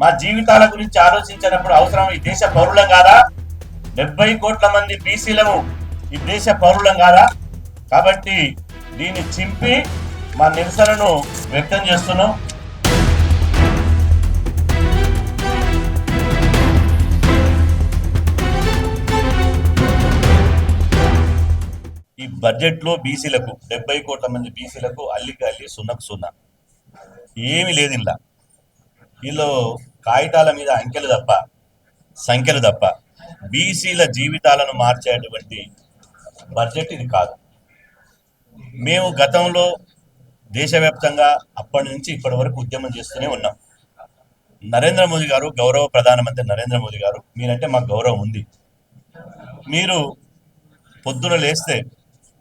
మా జీవితాల గురించి ఆలోచించినప్పుడు అవసరం ఈ దేశ పౌరులం కాదా? 70 కోట్ల మంది బీసీలము ఈ దేశ పౌరులం కాదా? కాబట్టి దీన్ని చింపి మా నిరసనను వ్యక్తం చేస్తున్నాం. ఈ బడ్జెట్ లో బీసీలకు 70 కోట్ల మంది బీసీలకు అల్లికి అల్లి సున్నకు సున్నా ఏమి లేదు. ఇలా వీళ్ళు కాగితాల మీద అంకెలు తప్ప సంఖ్యలు తప్ప బీసీల జీవితాలను మార్చేటువంటి బడ్జెట్ ఇది కాదు. మేము గతంలో దేశవ్యాప్తంగా అప్పటి నుంచి ఇప్పటి వరకు ఉద్యమం చేస్తూనే ఉన్నాం. నరేంద్ర మోదీ గారు, గౌరవ ప్రధానమంత్రి నరేంద్ర మోదీ గారు, మీరంటే మాకు గౌరవం ఉంది. మీరు పొద్దున లేస్తే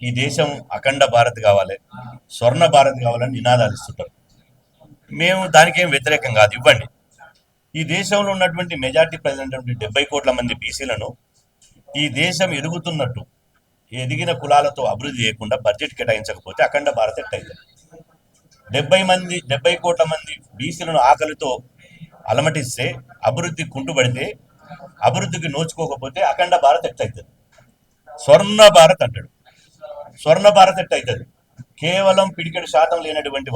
ఈ దేశం అఖండ భారత్ కావాలి, స్వర్ణ భారత్ కావాలని నినాదాలు ఇస్తుంటారు. మేము దానికి ఏం వ్యతిరేకం కాదు, ఇవ్వండి. ఈ దేశంలో ఉన్నటువంటి మెజార్టీ ప్రజలైనటువంటి 70 కోట్ల మంది బీసీలను ఈ దేశం ఎదుగుతున్నట్టు ఎదిగిన కులాలతో అభివృద్ధి చేయకుండా బడ్జెట్ కేటాయించకపోతే అఖండ భారత్ ఎట్టయితే 70 కోట్ల మంది బీసీలను ఆకలితో అలమటిస్తే, అభివృద్ధి కుంటుపడితే, అభివృద్ధికి నోచుకోకపోతే అఖండ భారత్ ఎట్టయితుంది? స్వర్ణ భారత్ అంటాడు. స్వర్ణ భారత్ ఎట్టయితుంది? కేవలం పిడికెడు శాతం లేనటువంటి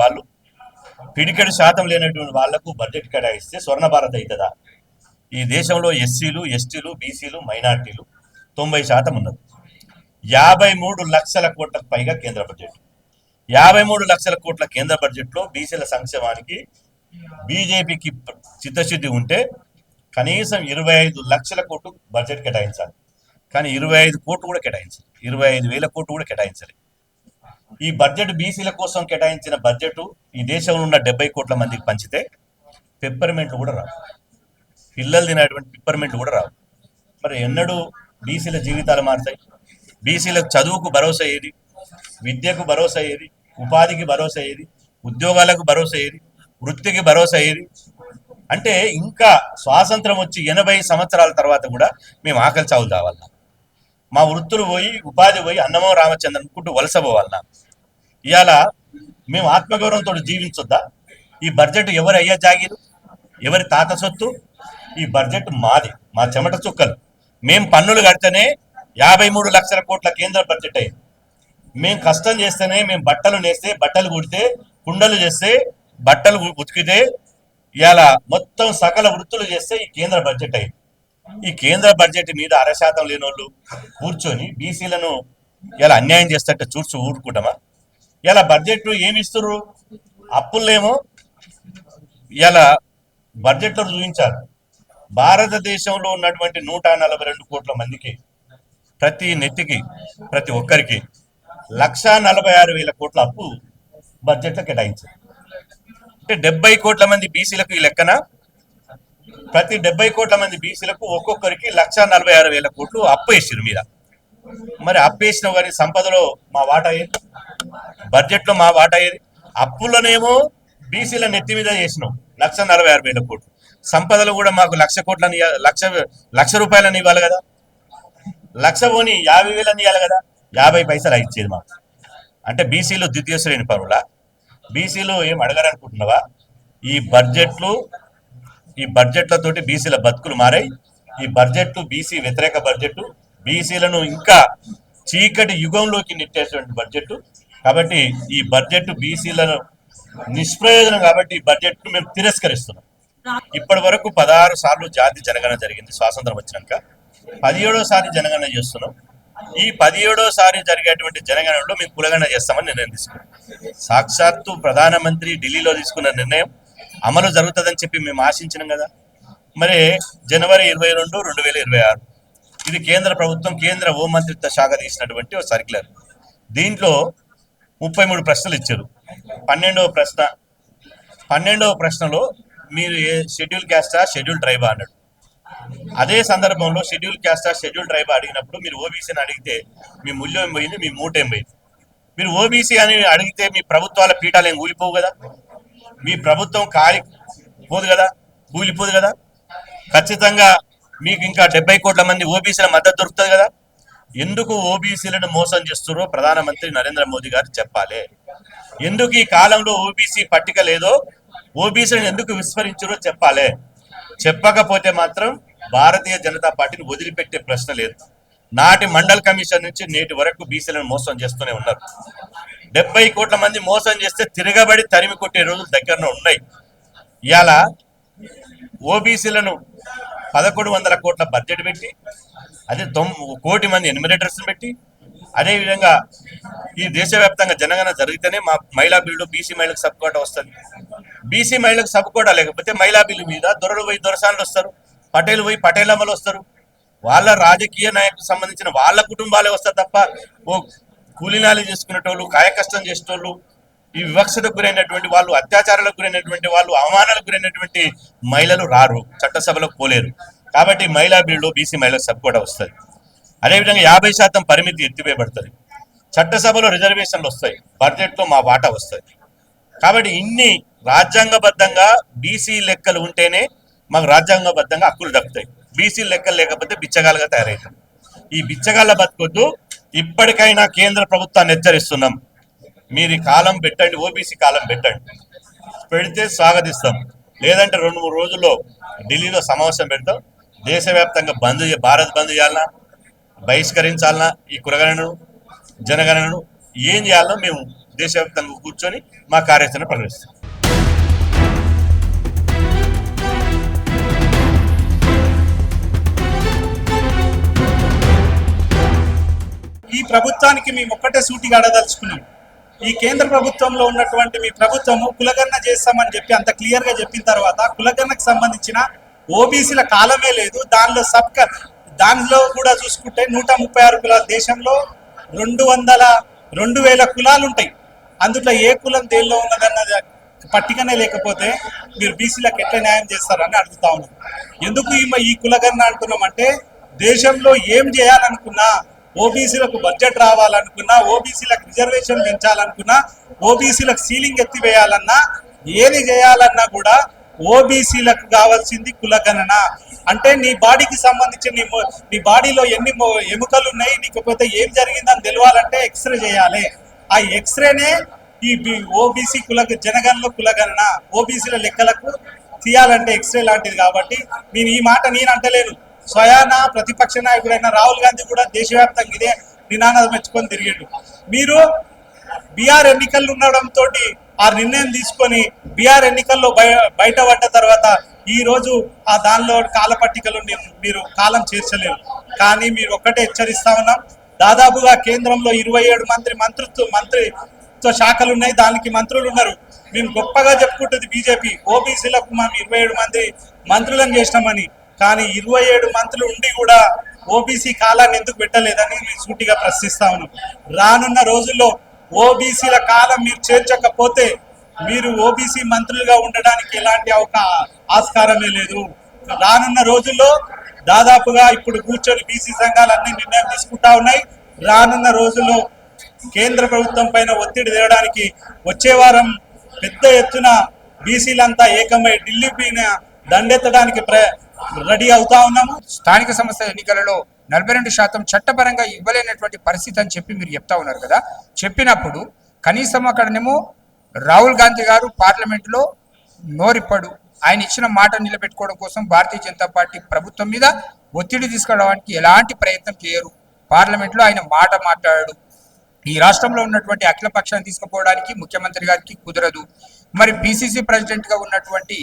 వాళ్లకు బడ్జెట్ కేటాయిస్తే స్వర్ణ భారత్ అవుతుందా? ఈ దేశంలో ఎస్సీలు, ఎస్టీలు, బీసీలు, మైనార్టీలు 90% ఉన్నారు. 53 లక్షల కోట్లకు పైగా కేంద్ర బడ్జెట్. 53 లక్షల కోట్ల కేంద్ర బడ్జెట్ లో బీసీల సంక్షేమానికి బీజేపీకి చిత్తశుద్ధి ఉంటే కనీసం 25 లక్షల కోట్లు బడ్జెట్ కేటాయించాలి. కానీ 25 కోట్లు కూడా కేటాయించాలి, 25,000 కోట్లు కూడా కేటాయించాలి. ఈ బడ్జెట్ బీసీల కోసం కేటాయించిన బడ్జెట్ ఈ దేశంలో ఉన్న 70 కోట్ల మందికి పంచితే పెప్పర్మెంట్లు కూడా రావు, పిల్లలు తినేటువంటి పిప్పర్మెంట్లు కూడా రావు. మరి ఎన్నడూ బీసీల జీవితాలు మారుతాయి? బీసీలకు చదువుకు భరోసా ఏది? విద్యకు భరోసా ఏది? ఉపాధికి భరోసా ఏది? ఉద్యోగాలకు భరోసా ఏది? వృత్తికి భరోసా ఏది? అంటే ఇంకా స్వాతంత్రం వచ్చి 80 సంవత్సరాల తర్వాత కూడా మేము ఆకలి చావులు కావాలన్నా, మా వృత్తులు పోయి, ఉపాధి పోయి, అన్నమో రామచంద్ర అనుకుంటూ వలస పోవాలన్నా, ఇవాళ మేము ఆత్మగౌరవంతో జీవించొద్దా? ఈ బడ్జెట్ ఎవరి అయ్యా జాగీరు, ఎవరి తాత సొత్తు? ఈ బడ్జెట్ మాది, మా చెమట చుక్కలు. మేము పన్నులు కడితేనే 53 లక్షల కోట్ల కేంద్ర బడ్జెట్ అయింది. మేము కష్టం చేస్తేనే, మేము బట్టలు నేస్తే, బట్టలు కుడితే, కుండలు చేస్తే, బట్టలు ఉతికితే, ఇవాళ మొత్తం సకల వృత్తులు చేస్తే ఈ కేంద్ర బడ్జెట్ అయింది. ఈ కేంద్ర బడ్జెట్ మీద 0.5% లేని వాళ్ళు కూర్చొని బీసీలను ఇలా అన్యాయం చేస్తే చూసి ఊరుకుంటామా? ఇలా బడ్జెట్ ఏమి ఇస్తున్నారు? అప్పులేమో ఇలా బడ్జెట్లో చూపించారు. భారతదేశంలో ఉన్నటువంటి 142 కోట్ల మందికి ప్రతి నెత్తికి, ప్రతి ఒక్కరికి 1,46,000 కోట్ల అప్పు బడ్జెట్లో కేటాయించారు. అంటే 70 కోట్ల మంది బీసీలకు ఈ లెక్కన ప్రతి 70 కోట్ల మంది బీసీలకు ఒక్కొక్కరికి 1,46,000 కోట్లు అప్పు వేసారు మీద. మరి అప్పు వేసిన వారి సంపదలో మా వాటా ఏది? బడ్జెట్లో మా వాటా ఏది? అప్పులనేమో బీసీల నెత్తి మీద చేసినాం 1,46,000 కోట్లు. సంపదలు కూడా మాకు 1,00,000 కోట్లని, లక్ష రూపాయలని ఇవ్వాలి కదా. 1,00,000 పోని 50,000 ఇవ్వాలి కదా. 50 పైసలు ఇచ్చేది మాకు. అంటే బీసీలు ద్వితీయ శ్రేణి పరువులా? బీసీలు ఏం అడగారనుకుంటున్నావా? ఈ బడ్జెట్లతోటి బీసీల బతుకులు మారాయి. ఈ బడ్జెట్ బీసీ వ్యతిరేక బడ్జెట్, బీసీలను ఇంకా చీకటి యుగంలోకి నెట్టేటువంటి బడ్జెట్. కాబట్టి ఈ బడ్జెట్ బీసీలను నిష్ప్రయోజనం. కాబట్టి ఈ బడ్జెట్ మేము తిరస్కరిస్తున్నాం. ఇప్పటి వరకు 16 సార్లు జాతి జనగణన జరిగింది. స్వాతంత్రం వచ్చినాక 17సారి జనగణన చేస్తున్నాం. ఈ 17సారి జరిగేటువంటి జనగణనలో మేము కులగణన చేస్తామని నిర్ణయం తీసుకున్నాం. సాక్షాత్తు ప్రధానమంత్రి ఢిల్లీలో తీసుకున్న నిర్ణయం అమలు జరుగుతుందని చెప్పి మేము ఆశించినాం కదా. మరి జనవరి 22, 2026 ఇది కేంద్ర ప్రభుత్వం, కేంద్ర హోంమంత్రిత్వ శాఖ తీసినటువంటి ఒక సర్క్యులర్. దీంట్లో 33 ప్రశ్నలు ఇచ్చారు. 12వ ప్రశ్నలో మీరు షెడ్యూల్ క్యాస్టా, షెడ్యూల్ ట్రైబా అన్నాడు. అదే సందర్భంలో షెడ్యూల్ క్యాస్టా, షెడ్యూల్ ట్రైబా అడిగినప్పుడు మీరు ఓబీసీని అడిగితే మీ మూల్యం ఏం పోయింది, మీ మూట ఏం పోయింది? మీరు ఓబీసీ అని అడిగితే మీ ప్రభుత్వాల పీఠాలు ఏం కూలిపోవు కదా, మీ ప్రభుత్వం పోదు కదా, కూలిపోదు కదా. ఖచ్చితంగా మీకు ఇంకా 70 కోట్ల మంది ఓబీసీల మద్దతు దొరుకుతుంది కదా. ఎందుకు ఓబీసీలను మోసం చేస్తున్నారో ప్రధానమంత్రి నరేంద్ర మోదీ గారు చెప్పాలి. ఎందుకు ఈ కాలంలో ఓబీసీ పట్టిక లేదో, ఓబీసీలను ఎందుకు విస్మరించారో చెప్పాలి. చెప్పకపోతే మాత్రం భారతీయ జనతా పార్టీని వదిలిపెట్టే ప్రశ్న లేదు. నాటి మండల్ కమిషన్ నుంచి నేటి వరకు బీసీలను మోసం చేస్తూనే ఉన్నారు. 70 కోట్ల మంది మోసం చేస్తే తిరగబడి తరిమి కొట్టే రోజులు దగ్గరలో ఉన్నాయి. ఇవాళ ఓబీసీలను 1100 కోట్ల బడ్జెట్ పెట్టి, అదే 1 కోటి మంది ఎన్యూమరేటర్స్ పెట్టి, అదేవిధంగా ఈ దేశవ్యాప్తంగా జనగణన జరిగితేనే మా మహిళా బిల్లు బీసీ మహిళలకు సబ్ కోటా వస్తుంది. బీసీ మహిళలకు సబ్ కోటా లేకపోతే మహిళా బిల్లు మీద దొరలు పోయి దొరసాన్లు వస్తారు, పటేలు పోయి పటేలమ్మలు వస్తారు. వాళ్ళ రాజకీయ నాయకులకు సంబంధించిన వాళ్ళ కుటుంబాలే వస్తారు తప్ప ఓ కూలీనాలు చేసుకునేటోళ్ళు, కాయకష్టం చేసేటోళ్ళు, ఈ వివక్షతకు గురైనటువంటి వాళ్ళు, అత్యాచారాలకు గురైనటువంటి వాళ్ళు, అవమానాలకు గురైనటువంటి మహిళలు రారు, చట్టసభలకు పోలేరు. కాబట్టి మహిళా బిల్లు బీసీ మహిళలకు సబ్ కోటా వస్తుంది. అదేవిధంగా 50% పరిమితి ఎత్తివేయబడుతుంది. చట్టసభలో రిజర్వేషన్లు వస్తాయి, బడ్జెట్లో మా వాటా వస్తుంది. కాబట్టి ఇన్ని రాజ్యాంగబద్ధంగా బీసీ లెక్కలు ఉంటేనే మాకు రాజ్యాంగబద్ధంగా హక్కులు దక్కుతాయి. బీసీ లెక్కలు లేకపోతే బిచ్చగాలుగా తయారవుతాం. ఈ బిచ్చగాళ్ళ బతుకొద్దు. ఇప్పటికైనా కేంద్ర ప్రభుత్వాన్ని హెచ్చరిస్తున్నాం, మీరు కాలం పెట్టండి, ఓబీసీ కాలం పెట్టండి. పెడితే స్వాగతిస్తాం, లేదంటే 2-3 రోజుల్లో ఢిల్లీలో సమావేశం పెడతాం. దేశవ్యాప్తంగా భారత్ బంద్ చేయాలన్నా, బహిష్కరించాలన్నా, ఈ కులగణను జనగణనను ఏం చేయాలో మేము దేశవ్యాప్తంగా కూర్చొని మా కార్యాచరణ ప్రకటిస్తాం. ఈ ప్రభుత్వానికి మేము ఒక్కటే సూటిగా అడదలుచుకున్నాం. ఈ కేంద్ర ప్రభుత్వంలో ఉన్నటువంటి మీ ప్రభుత్వము కులగణన చేస్తామని చెప్పి అంత క్లియర్ గా చెప్పిన తర్వాత కులగణనకు సంబంధించిన ఓబీసీల కాలమే లేదు. దానిలో కూడా చూసుకుంటే 136 కులాలు, దేశంలో 2,000 కులాలు ఉంటాయి. అందులో ఏ కులం దేనిలో ఉన్నదన్న పట్టికనే లేకపోతే మీరు బీసీలకు ఎట్లా న్యాయం చేస్తారని అడుగుతా ఉన్నాం. ఎందుకు ఈ కులగణన అంటున్నాం అంటే, దేశంలో ఏం చేయాలనుకున్నా, ఓబీసీలకు బడ్జెట్ రావాలనుకున్నా, ఓబీసీలకు రిజర్వేషన్ పెంచాలనుకున్నా, ఓబీసీలకు సీలింగ్ ఎత్తివేయాలన్నా, ఏది చేయాలన్నా కూడా ఓబీసీలకు కావాల్సింది కులగణన. అంటే నీ బాడీకి సంబంధించి నీ బాడీలో ఎన్ని ఎముకలు ఉన్నాయి, నీకపోతే ఏం జరిగిందని తెలియాలంటే ఎక్స్రే చేయాలి. ఆ ఎక్స్రేనే ఈ ఓబీసీ జనగణనలో కులగణన. ఓబీసీల లెక్కలకు తీయాలంటే ఎక్స్రే లాంటిది. కాబట్టి నేను ఈ మాట నేను అంటలేను, స్వయాన ప్రతిపక్ష నాయకుడైన రాహుల్ గాంధీ కూడా దేశవ్యాప్తంగా ఇదే నినాదం మెచ్చుకొని తిరిగిండు. మీరు బీఆర్ ఎన్నికలు ఉండడంతో ఆ నిర్ణయం తీసుకొని బీఆర్ ఎన్నికల్లో బయటపడ్డ తర్వాత ఈ రోజు ఆ దానిలో కాలపట్టికలు మీరు కాలం చేర్చలేరు. కానీ మీరు ఒక్కటే హెచ్చరిస్తా ఉన్నాం, దాదాపుగా కేంద్రంలో 27 మంత్రిత్వ శాఖలు ఉన్నాయి, దానికి మంత్రులు ఉన్నారు. మేము గొప్పగా చెప్పుకుంటుంది బీజేపీ, ఓబీసీలకు మేము 27 మంత్రులను చేసినామని. కానీ 27 మంత్రులు ఉండి కూడా ఓబీసీ కాలాన్ని ఎందుకు పెట్టలేదని మేము సూటిగా ప్రశ్నిస్తా ఉన్నాం. రానున్న రోజుల్లో ఓబీసీల కాలం మీరు చేర్చకపోతే మీరు ఓబీసీ మంత్రులుగా ఉండడానికి ఎలాంటి ఆస్కారమే లేదు. రానున్న రోజుల్లో దాదాపుగా ఇప్పుడు కూర్చొని బీసీ సంఘాలన్నీ నిర్ణయం తీసుకుంటా ఉన్నాయి. రానున్న రోజుల్లో కేంద్ర ప్రభుత్వం పైన ఒత్తిడి తేవడానికి వచ్చే వారం పెద్ద ఎత్తున బీసీలంతా ఏకమై ఢిల్లీ పైన దండెత్తడానికి రెడీ అవుతా ఉన్నాము. స్థానిక సంస్థల ఎన్నికలలో 42% చట్టపరంగా ఇవ్వలేనటువంటి పరిస్థితి అని చెప్పి మీరు చెప్తా ఉన్నారు కదా. చెప్పినప్పుడు కనీసం అక్కడనేమో రాహుల్ గాంధీ గారు పార్లమెంట్లో నోరిప్పడు, ఆయన ఇచ్చిన మాట నిలబెట్టుకోవడం కోసం భారతీయ జనతా పార్టీ ప్రభుత్వం మీద ఒత్తిడి తీసుకురావడానికి ఎలాంటి ప్రయత్నం చేయరు. పార్లమెంట్లో ఆయన మాట మాట్లాడాడు. ఈ రాష్ట్రంలో ఉన్నటువంటి అఖిల పక్షాన్ని తీసుకుపోవడానికి ముఖ్యమంత్రి గారికి కుదరదు. మరి పిసిసి ప్రెసిడెంట్గా ఉన్నటువంటి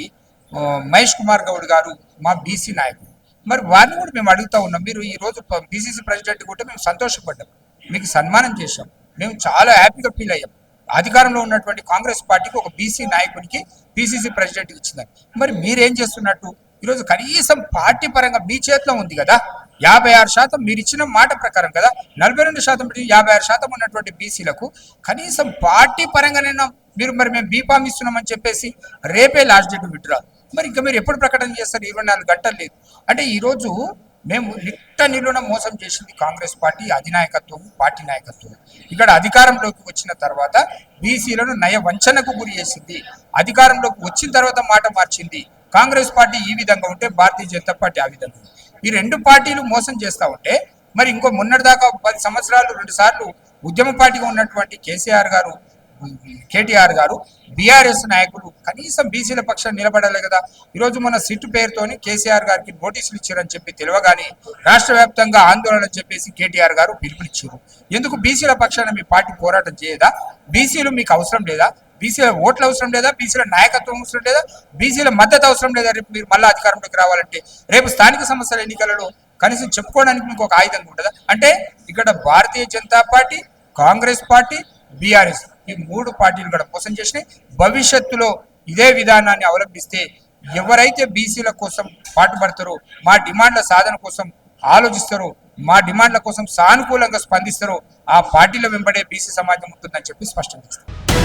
మహేష్ కుమార్ గౌడ్ గారు మా బీసీ నాయకుడు, మరి వారిని కూడా మేము అడుగుతా ఉన్నాం. మీరు ఈ రోజు బీసీసీ ప్రెసిడెంట్ కూడా మేము సంతోషపడ్డాం, మీకు సన్మానం చేశాం, మేము చాలా హ్యాపీగా ఫీల్ అయ్యాం. అధికారంలో ఉన్నటువంటి కాంగ్రెస్ పార్టీకి ఒక బీసీ నాయకుడికి పిసిసి ప్రెసిడెంట్ ఇచ్చిందని. మరి మీరేం చేస్తున్నట్టు? ఈరోజు కనీసం పార్టీ పరంగా మీ చేతిలో ఉంది కదా. 56% మీరు ఇచ్చిన మాట ప్రకారం కదా, 42% 56% ఉన్నటువంటి బీసీలకు కనీసం పార్టీ పరంగానైనా మీరు మరి మేము బీఫామ్ ఇస్తున్నామని చెప్పేసి రేపే లాస్ట్ డేట్ విత్డ్రా. మరి ఇంకా మీరు ఎప్పుడు ప్రకటన చేస్తారు? 24 గంటలు లేదు అంటే ఈరోజు మేము నిలువున మోసం చేసింది కాంగ్రెస్ పార్టీ అధినాయకత్వం, పార్టీ నాయకత్వం. ఇక్కడ అధికారంలోకి వచ్చిన తర్వాత బీసీలను నయ వంచనకు గురి చేసింది. అధికారంలోకి వచ్చిన తర్వాత మాట మార్చింది. కాంగ్రెస్ పార్టీ ఈ విధంగా ఉంటే భారతీయ జనతా పార్టీ ఆ విధంగా. ఈ 2 పార్టీలు మోసం చేస్తూ ఉంటే మరి ఇంకో మొన్నటిదాకా 10 సంవత్సరాలు 2 సార్లు ఉద్యమ పార్టీగా ఉన్నటువంటి కేసీఆర్ గారు కేటీఆర్ గారు బీఆర్ఎస్ నాయకులు కనీసం బీసీల పక్షాన్ని నిలబడాలి కదా. ఈరోజు మన సిట్ పేరుతోని కేసీఆర్ గారికి నోటీసులు ఇచ్చారని చెప్పి తెలియగానే రాష్ట్ర వ్యాప్తంగా ఆందోళన చెప్పేసి కేటీఆర్ గారు పిలుపునిచ్చారు. ఎందుకు బీసీల పక్షాన మీ పార్టీ పోరాటం చేయదా? బీసీలు మీకు అవసరం లేదా? బీసీల ఓట్లు అవసరం లేదా? బీసీల నాయకత్వం అవసరం లేదా? బీసీల మద్దతు అవసరం లేదా? రేపు మీరు మళ్ళీ అధికారంలోకి రావాలంటే రేపు స్థానిక సంస్థల ఎన్నికలలో కనీసం చెప్పుకోవడానికి మీకు ఒక ఆయుధంగా ఉంటుందా? అంటే ఇక్కడ Bharatiya Janata party, Congress party, BRS ఈ మూడు పార్టీలు కూడా మోసం చేసినాయి. భవిష్యత్తులో ఇదే విధానాన్ని అవలంబిస్తే ఎవరైతే బీసీల కోసం పాటుపడతారో, మా డిమాండ్ల సాధన కోసం ఆలోచిస్తారో, మా డిమాండ్ల కోసం సానుకూలంగా స్పందిస్తారో ఆ పార్టీల వెంబడే బీసీ సమాజం ఉంటుందని చెప్పి స్పష్టం చేస్తారు.